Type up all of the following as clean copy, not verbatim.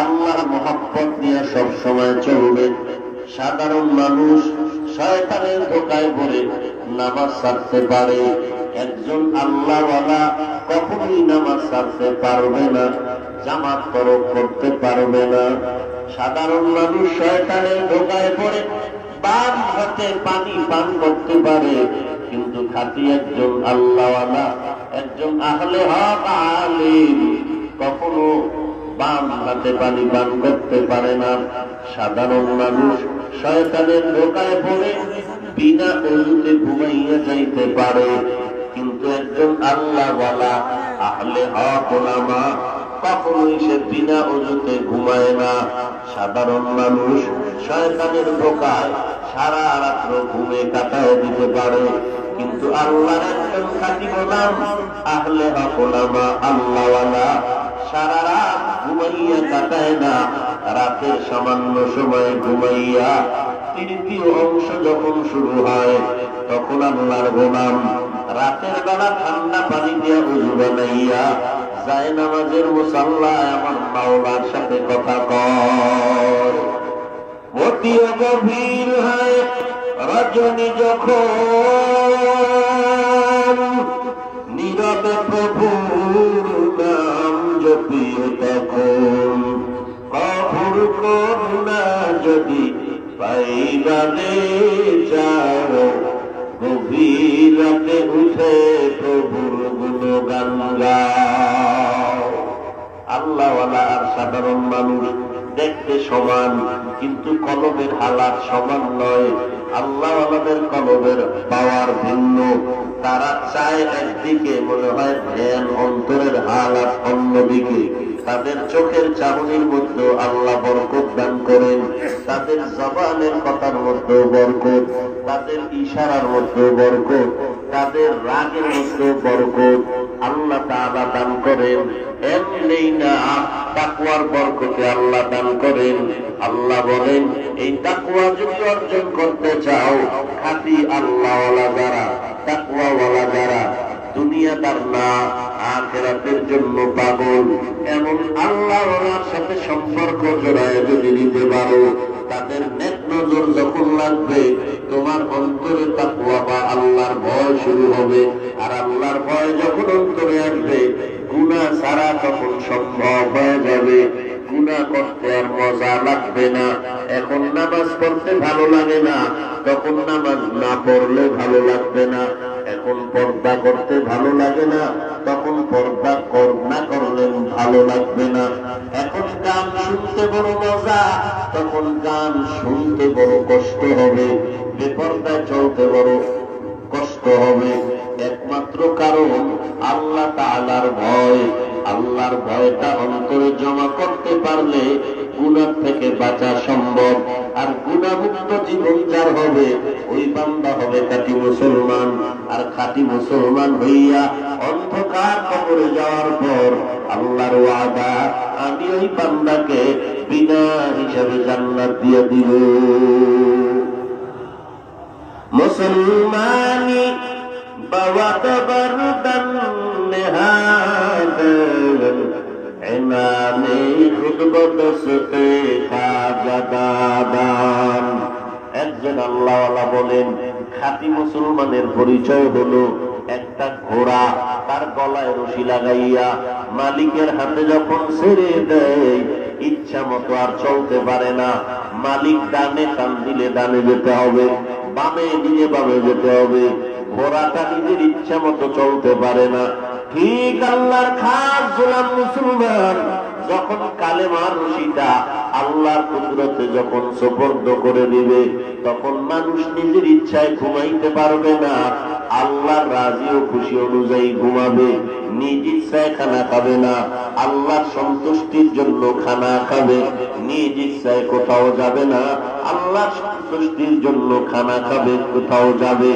আল্লাহর মহব্বত নিয়ে সব সময় চলবে। সাধারণ মানুষ শয়তানের ধোঁকায় পড়ে নামাজ ছাড়তে পারে, একজন আল্লাহওয়ালা কখনোই নামাজ ছাড়তে পারবে না, জামাত তরক করতে পারবে না। সাধারণ মানুষ শয়তানের ধোঁকায় পড়ে বাম হাতে পানি পান করতে পারে, কিন্তু খাঁটি একজন আল্লাহওয়ালা, একজন আহলে হক আলিম কখনো বাম হাতে পানি পান করতে পারে না। সাধারণ মানুষ শয়তানের ধোঁকায় পড়ে বিনা ওযুতে ঘুমাইয়া যাইতে পারে, কিন্তু একজন আল্লাহওয়ালা আহলে হক উলামা কখনোই সে বিনা ওযুতে ঘুমায় না। সাধারণ মানুষ শয়তানের ধোঁকায় সারা রাত্র ঘুমে কাটায় দিতে পারে, কিন্তু আল্লাহর একজন খাঁটি গোলাম আহলে হক উলামা আল্লাহওয়ালা সারা রাত ঘুমাইয়া কাটায় না। রাতের সামান্য সময় ঘুমাইয়া তৃতীয় অংশ যখন শুরু হয়, তখন আল্লাহর গোলাম রাতের বেলা ঠান্ডা পানি দিয়ে ওযু বানাইয়া যায় নামাজের মুসাল্লায় আমার মাওলার সাথে কথা কয়। অতি গভীর হয় রজনী যখন নীরবে প্রভুর নাম জপিও তখন, প্রভুর করুণা যদি পাইবারে যাও, গভীর রাতে উঠে প্রভুর গুণগান গাও। আল্লাহওয়ালা আর সাধারণ মানুষ দেখতে সমান, কিন্তু কলবের হালাত সমান নয়। আল্লাহওয়ালাদের কলবের পাওয়ার ভিন্ন। তারা চায় একদিকে, মনে হয় ধ্যান অন্তরের হালাত অন্যদিকে। তাদের চোখের চাহনির মধ্যে আল্লাহ বরকত দান করেন, তাদের জবানের কথার মধ্যে বরকত, তাদের ইশারার মধ্যে বরকত, তাদের রাগের মধ্যে বরকত আল্লাহ তাআলা দান করেন। এমনি না, তাকওয়ার বরকতে আল্লাহ দান করেন। আল্লাহ বলেন, এই তাকওয়া যদি অর্জন করতে চাও, খাঁটি আল্লাহওয়ালা যারা, তাকওয়াওয়ালা যারা, দুনিয়াদার না, আখিরাতের জন্য পাগল, এমন আল্লাহওয়ালার সাথে সম্পর্ক জড়ায় যদি নিতে পারো, তাদের নেক নজর যখন লাগবে, তোমার অন্তরে তাকওয়া বা আল্লাহর ভয় শুরু হবে। আর আল্লাহর ভয় যখন অন্তরে আসবে, গুনাহ ছাড়া তখন সম্ভব হয়ে যাবে। গুনাহ করতে আর মজা লাগবে না। এখন নামাজ পড়তে ভালো লাগে না, তখন নামাজ না পড়লে ভালো লাগবে না। এখন পর্দা করতে ভালো লাগে না, তখন পর্দা না করলে ভালো লাগবে না। এখন গান শুনতে বড় মজা, তখন গান শুনতে বড় কষ্ট হবে। বেপর্দায় চলতে বড় কষ্ট হবে। একমাত্র কারণ আল্লাহ তাআলার ভয়। আল্লাহর ভয়টা অন্তরে জমা করতে পারলে গুনাহ থেকে বাঁচা সম্ভব। আর গুনাহমুক্ত জীবন যার হবে, ওই বান্দা হবে খাঁটি মুসলমান। আর খাঁটি মুসলমান হইয়া অন্ধকার কবরে যাওয়ার পর আল্লাহর ওয়াদা, আমি ওই বান্দাকে বিনা হিসাবে জান্নাত দিয়ে দিব। মুসলমানি বাওয়াত বরদান নেহাদ ইমামে খুতবত সুতে খাজাদাদান। একজন আল্লাহওয়ালা বলেন, খাঁটি মুসলমানের পরিচয় হলো একটা ঘোড়া তার গলায় রশি লাগাইয়া মালিকের হাতে যখন ছেড়ে দেয়, ইচ্ছা মতো আর চলতে পারে না। মালিক ডানে টান দিলে ডানে যেতে হবে, বামে দিলে বামে যেতে হবে। ঘোড়াটা নিজের ইচ্ছা মতো চলতে পারে না। ঠিক আল্লাহর খাস গোলাম মুসলমান যখন কালেমার রশিটা আল্লাহর কুদরতে যখন সুপর্দ করে দিবে, তখন মানুষ নিজের ইচ্ছায় ঘুমাইতে পারবে না। আল্লাহর রাজি ও খুশি অনুযায়ী ঘুমাবে। নিজ ইচ্ছায় খানা খাবে না, আল্লাহর সন্তুষ্টির জন্য খানা খাবে। নিজ ইচ্ছায় কোথাও যাবে না, আল্লাহর সন্তুষ্টির জন্য খানা খাবে, কোথাও যাবে।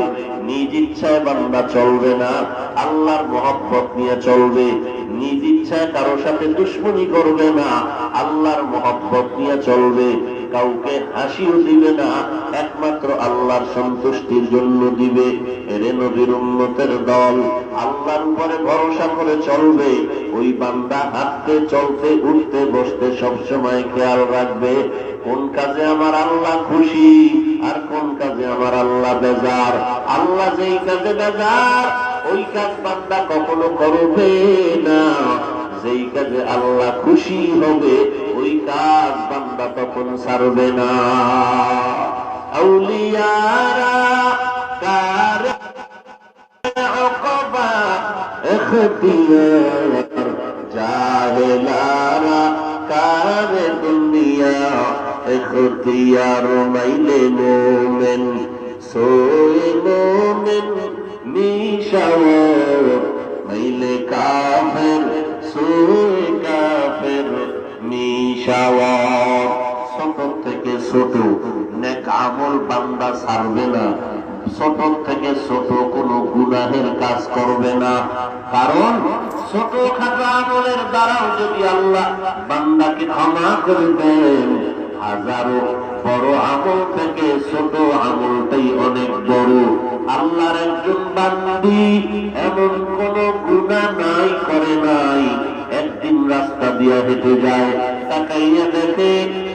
নিজ ইচ্ছায় বান্দা চলবে না, আল্লাহর মহব্বত নিয়ে চলবে। নিজ ইচ্ছায় কারো সাথে দুশ্মনী করবে না, আল্লাহর মহব্বত নিয়ে চলবে। কাউকে হাসিও দিবে না, একমাত্র আল্লাহর সন্তুষ্টির জন্য দিবে। এরে নবীর উম্মতের দল, আল্লাহর উপরে ভরসা করে চলবে। ওই বান্দা হাঁটতে চলতে উঠতে বসতে সবসময় খেয়াল রাখবে কোন কাজে আমার আল্লাহ খুশি আর কোন কাজে আমার আল্লাহ বেজার। আল্লাহ যেই কাজে বেজার ওই কাজ বান্দা কখনো করবে না, যেই কাজে আল্লাহ খুশি হবে ওই কাজ বান্দা তখন ছাড়বে না। আউলিয়ারা কার উকবা ইখতিয়ার, জাহেলারা কার দুনিয়া ইখতিয়ার। মাইলে মোমেন সোয়ে মোমেন নিশাওয়ার, মাইলে কাফের সোয়ে কাফের নিশাওয়ার। ছোট থেকে ছোট নেক আমল বান্দা ছাড়বে না, ছোট থেকে ছোট কোনো গুনাহের কাজ করবে না। কারণ ছোট খাটো আমলের দ্বারাও যদি আল্লাহ বান্দাকে ক্ষমা করে দেন, হাজারো বড় আমল থেকে ছোট আমলটাই অনেক বড়। আল্লাহর একজন বান্দি এমন কোন গুনাহ নাই করে নাই, একদিন রাস্তা দিয়ে হেঁটে যায়, তাকাইয়া দেখে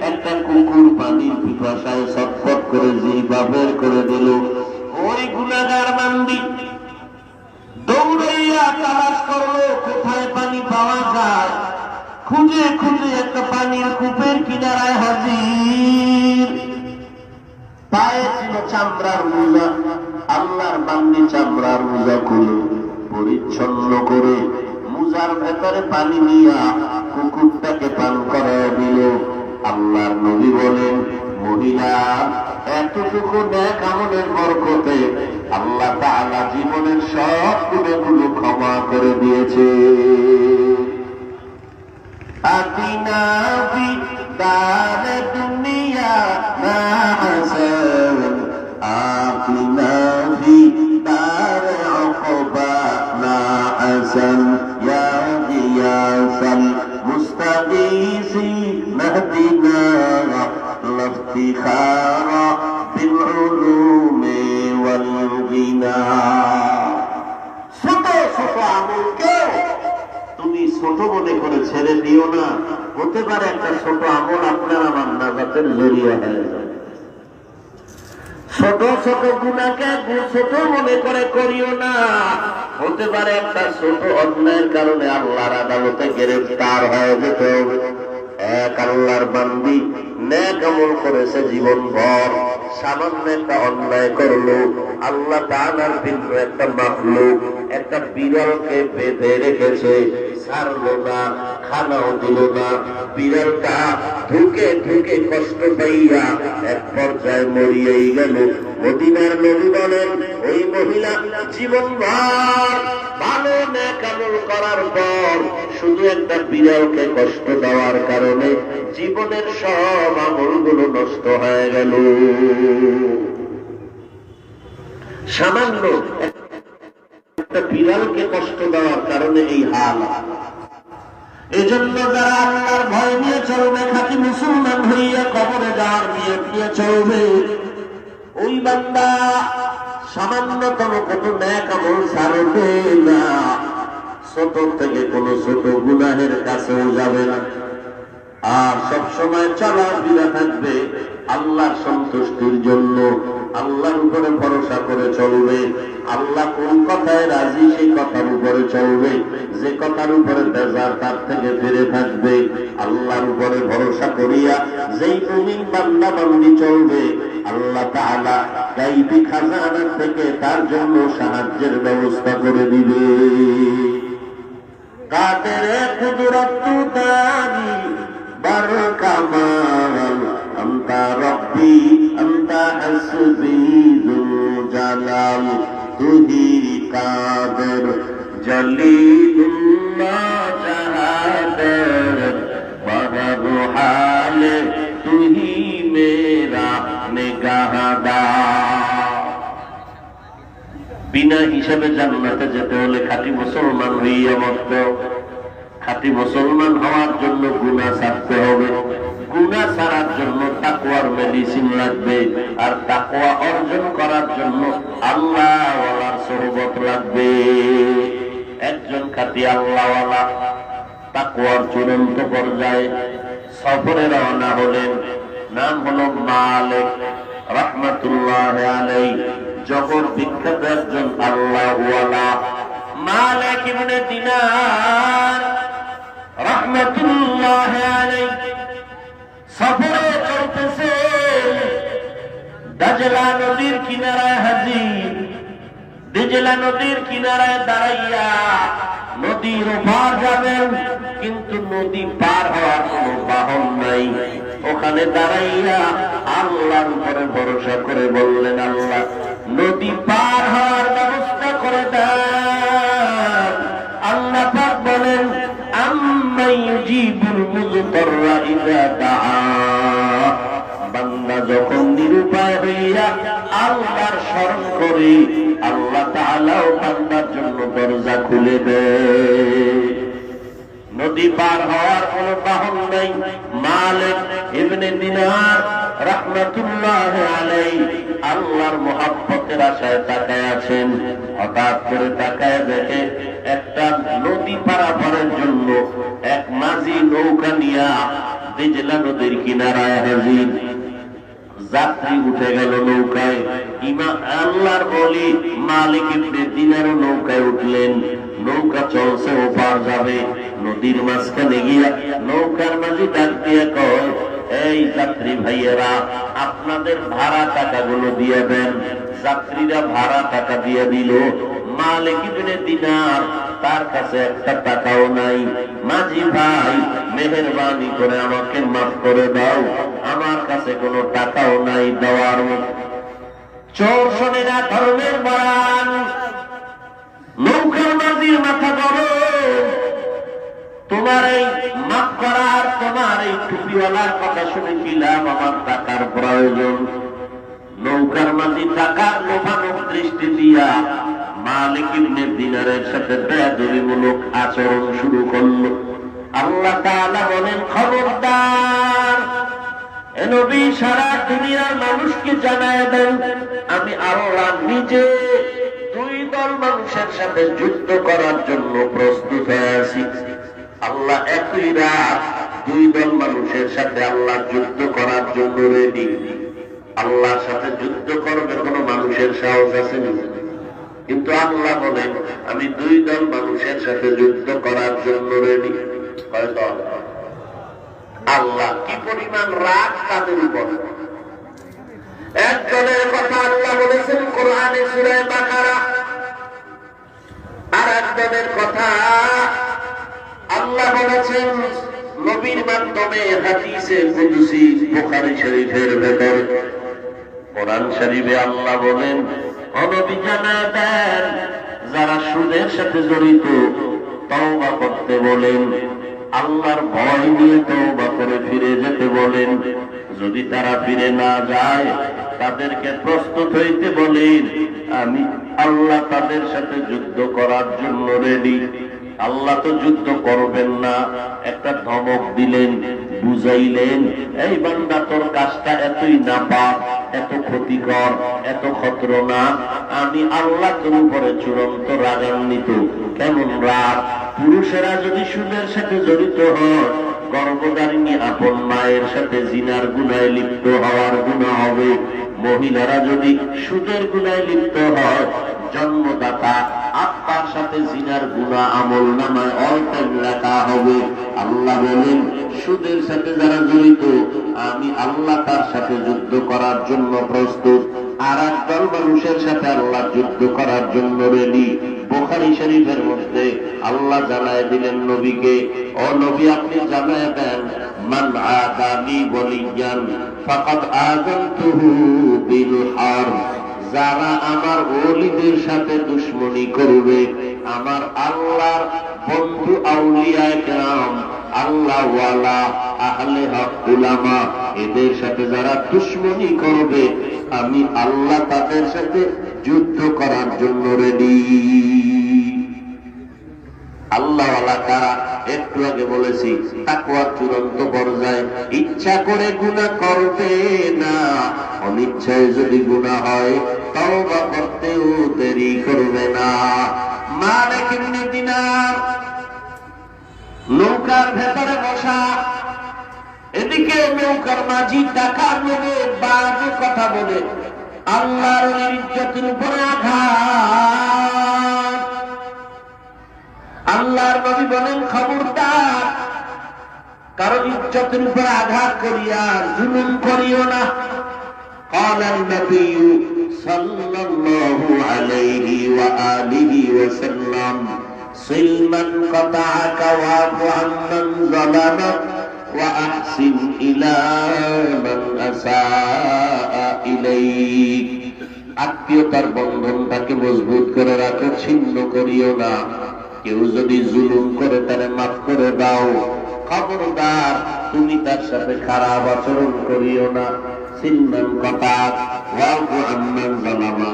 একটা কুকুর পানির পিপাসায় ছটফট করে জিহ্বা বের করে দিল। ওই গুনাহগার বান্দি দৌড়াইয়া তালাশ করলো কোথায় পানি পাওয়া যায়। খুঁজে খুঁজে একটা পানির কূপের কিনারায় হাজির। পায়ে ছিল চামড়ার মোজা। আল্লাহর বান্দি চামড়ার মোজা খুলে পরিচ্ছন্ন করে মোজার ভেতরে পানি নিয়া কুকুরটাকে পান করায় দিল। আল্লাহর নবী বলেন, মহিলা এতটুকু নেক আমলের বরকতে আল্লাহ তাআলা জীবনের সব গুনাহগুলো ক্ষমা করে দিয়েছে। আতিনা ফি দারে দুনিয়া মা হাসান, আতিনা ফি দারে উকবা মা হাসান, ইয়া গিয়াসাল মুস্তাগীসি নাহদিনা লাফতিখারা বিল উলুমি ওয়াল গিনা। ছোট ছোট আমলকে তুমি ছোট মনে করে ছেড়ে দিও না। হতে পারে একটা ছোট আমল আপনার আমার নাজাতের জরিয়া হয়ে যায়। ছোট ছোট গুনাহকে ছোট মনে করে করিও না। হতে পারে একটা ছোট অন্যায়ের কারণে আল্লাহর আদালতে গ্রেফতার হয়ে যেতে হবে। এক আল্লাহর বান্দি নেক আমল করেছে জীবন ভর, সামান্য একটা অন্যায় করলো, আল্লাহ তাআলার বিরুদ্ধে একটা মাখলুক একটা বিড়ালকে বেঁধে রেখেছে, ছাড়লো না, খানাও দিল না। বিড়ালটা ঢুকে ঢুকে কষ্ট পাইয়া এক পর্যায়ে মরিয়েই গেল। মদিনার নবী বলেন, ওই মহিলা জীবনভর ভালো নেক আমল করার পর শুধু একটা বিড়ালকে কষ্ট দেওয়ার কারণে জীবনের সব আমলগুলো নষ্ট হয়ে গেল। সামান্য একটা বিড়ালকে কষ্ট দেওয়ার কারণে এই হাল। এজন্য যারা আল্লাহর ভয় নিয়ে চলবে, খাঁটি মুসলমান হইয়া কবরে যাওয়ার নিয়ত নিয়ে চলবে, ওই বান্দা সামান্যতম কত নেক আমল ছাড়বে না, ছোট থেকে কোনো ছোট গুনাহের কাছেও যাবে না। আর সবসময় চলাফেরা থাকবে আল্লাহর সন্তুষ্টির জন্য, আল্লাহর উপরে ভরসা করে চলবে। আল্লাহ কোন কথায় রাজি সেই কথার উপরে চলবে, যে কথার উপরে বেজার তার থেকে ফিরে থাকবে। আল্লাহর উপরে ভরসা করিয়া যেই মুমিন বান্দা বান্দি চলবে, আল্লাহ তাআলা গায়বী খাজানা থেকে তার জন্য সাহায্যের ব্যবস্থা করে দিবে। কাদের কুদরত দানি বার কামাল, আনতা রব্বি আনতা হাসবি যুল জালাল, তুহি কাদের জলিলুল্লাহ জাহাদের বহর হালে, তুহি মেরা নিগাহদার। বিনা হিসাবে জান্নাতে যেতে হলে খাঁটি মুসলমান হইয়া মরতে হবে। খাঁটি মুসলমান হওয়ার জন্য গুনাহ ছাড়তে হবে। গুনাহ ছাড়ার জন্য তাকওয়ার মেডিসিন লাগবে, আর তাকওয়া অর্জন করার জন্য আল্লাহওয়ালার সোহবত লাগবে। একজন খাঁটি আল্লাহওয়ালা তাকওয়ার চূড়ান্ত পর্যায়ে সফরে রওনা হলেন। নাম হলো মালিক রাহমাতুল্লাহ আলাইহি, জগৎ বিখ্যাত একজন আল্লাহওয়ালা মালিক ইবনে দিনার রাহমাতুল্লাহ আলাইহি সফরে চলতেছে। দাজলা নদীর কিনারায় হাজির। দিজলা নদীর কিনারায় দাঁড়াইয়া নদীর ওপার যাবেন, কিন্তু নদী পার হওয়ার কোন বাহন নাই। ওখানে দাঁড়াইয়া আল্লাহর উপরে ভরসা করে বললেন, আল্লাহ নদী পার হওয়ার ব্যবস্থা করে দেন। আল্লাহ পাক বলেন, আম্মা ইউজিবুল মুযতাররা ইযা দাআ। বান্দা যখন নিরুপায় হইয়া আল্লাহর স্মরণ করে, আল্লাহ তাআলাও বান্দার জন্য দরজা খুলে দেয়। নদী পার হওয়ার কোন বাহন নাই। মালিক ইবনে দিনার রাহমাতুল্লাহ আলাইহি আল্লাহর মুহাব্বতের আশায় তাকায় আছেন। হঠাৎ করে তাকায় দেখে একটা নদী পারাপারের জন্য এক মাঝি নৌকা নিয়া দিজলা নদীর কিনারায় হাজির। যাত্রী উঠে গেল নৌকায়। আল্লাহর ওলি মালিক ইবনে দিনার নৌকায় উঠলেন। নৌকা চলছে, ওপার যাবে। নদীর মাঝখানে গিয়া নৌকার মাঝি ডাক দিয়ে কয়, এই যাত্রী ভাইয়েরা, আপনাদের ভাড়া টাকাগুলো দিয়ে দেন। যাত্রীরা ভাড়া টাকা দিয়ে দিল। মালিক ইবনে দিনার তার কাছে একটা টাকাও নাই। মাঝি ভাই, মেহেরবানি করে আমাকে মাফ করে দাও, আমার কাছে কোনো টাকাও নাই দেওয়ার মতো। চোর শোনে না ধর্মের বয়ান। নৌকার মাঝির মাথা গরম। তোমার এই মাফ করার, তোমার এই টুপিওয়ালার কথা শুনেছিলাম, আমার টাকার প্রয়োজন। নৌকার মাঝি টাকার লোভানোর দৃষ্টি দিয়া মালিক ইবনে দিনারের সাথে বেয়াদবিমূলক আচরণ শুরু করলো। আল্লাহ তাআলা বলেন, খবরদার, এ নবী সারা দুনিয়ার মানুষকে জানায় দেন, আমি আল্লাহ নিজে দুই দল মানুষের সাথে যুদ্ধ করার জন্য প্রস্তুত হয়ে আছি। আল্লাহ একই রাত দুই দল মানুষের সাথে আল্লাহ যুদ্ধ করার জন্য রেডি। আল্লাহর সাথে যুদ্ধ করবে কোন মানুষের সাহস আছে না? কিন্তু আল্লাহ বলেন, আমি দুই দল মানুষের সাথে যুদ্ধ করার জন্য রেডি। আল্লাহ কি পরিমাণ রাগ তাদের উপর। এক দলের কথা আল্লাহ বলেছেন কোরআনে সূরা বাকারা, আর এক দলের কথা আল্লাহ বলেছেন নবীর মাধ্যমে হাদিসে কুদসি বুখারী শরীফের ভেতর। কোরআন শরীফে আল্লাহ বলেন, ও নবী জানায় দেন, যারা সুদের সাথে জড়িত তওবা করতে বলেন, আল্লাহর ভয় নিয়ে তওবা করে ফিরে যেতে বলেন। যদি তারা ফিরে না যায়, তাদেরকে প্রস্তুত হইতে বলেন, আমি আল্লাহ তাদের সাথে যুদ্ধ করার জন্য রেডি। আল্লাহ তো যুদ্ধ করবেন না, একটা ধমক দিলেন, বুঝাইলেন, এই বান্দা তোর কাজটা এতই নাপাক, এত ক্ষতিকর, এত খতরনাক, আমি আল্লাহ তোর উপরে চূড়ান্ত রাগান্বিত। কেমন রাগ! পুরুষেরা যদি সুদের সাথে জড়িত হয়, গর্ভধারিণী আপন মায়ের সাথে জিনার গুনায় লিপ্ত হওয়ার গুনাহ হবে। মহিলারা যদি সুদের গুনায় লিপ্ত হয়, জন্মদাতা আত্মার সাথে জিনার গুনাহ আমল নামায় অল টাইম লেখা হবে। আল্লাহ বলেন, সুদের সাথে যারা জড়িত, আমি আল্লাহ তার সাথে যুদ্ধ করার জন্য প্রস্তুত। আর একদল মানুষের সাথে আল্লাহ যুদ্ধ করার জন্য রেডি। বুখারী শরীফের মধ্যে আল্লাহ জানায় দিলেন নবীকে, ও নবী আপনি জানায় দেন, মান আদানি ওয়ালিয়ান ফাকাদ আযানতুহু বিল হারব। যারা আমার ওলিদের সাথে দুশমনি করবে, আমার আল্লাহর বন্ধু আউলিয়ায়ে কেরাম, আল্লাহ ওয়ালা, আহলে হক উলামা, এদের সাথে যারা দুশমনি করবে, আমি আল্লাহ তাদের সাথে যুদ্ধ করার জন্য রেডি। আল্লাহওয়ালা কারা? একটু আগে বলেছি তাকওয়ার চূড়ান্ত পর্যায়ে ইচ্ছা করে গুনাহ করবে না, অনিচ্ছায় যদি গুনাহ হয় তওবা করতেও দেরি করবে না। মালিক ইবনে দিনার নৌকার ভেতরে বসা, এদিকে নৌকার মাঝি টাকার লোভে বাজে কথা বলে আল্লাহর ইজ্জতের উপরে আঘাত। আল্লাহর নবী বলেন, খবরদার কারো ইজ্জতের উপরে আঘাত করিয়া জুলুম করিও না। قال النبي صلى الله عليه وآله وسلم صل من قطعك واعف عمن ظلمك وأحسن إلى من أساء إليك। আত্মীয়তার বন্ধনটাকে মজবুত করে রাখো, ছিন্ন করিও না। কেউ যদি জুলুম করে তারে মাফ করে দাও। খবরদার তুমি তার সাথে খারাপ আচরণ করিও না। সিলমান কাতাক ওয়াফু আম্মান যালামা,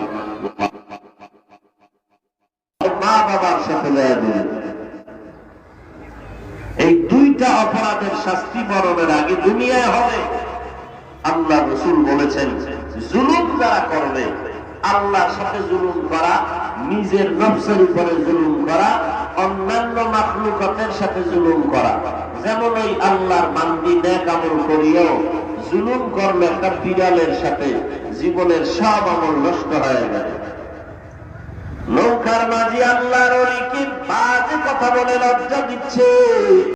মা বাবার সাথে লয়া দিলেন। এই দুইটা অপরাধের শাস্তি মরণের আগে দুনিয়ায় হবে। আল্লাহ রাসূল বলেছেন, জুলুম যারা করবে, আল্লাহর সাথে জুলুম করা, নিজের নফসের উপরে জুলুম করা, অন্যান্য মাখলুকাতের সাথে জুলুম করা। যেমন ওই আল্লাহর বান্দি নেক আমল করিও জুলুম করলে একটা বিড়ালের সাথে জীবনের সব আমল নষ্ট হয়ে গেল। নৌকার মাঝি আল্লাহর ওলিকে বাজে কথা বলে লজ্জা দিচ্ছে।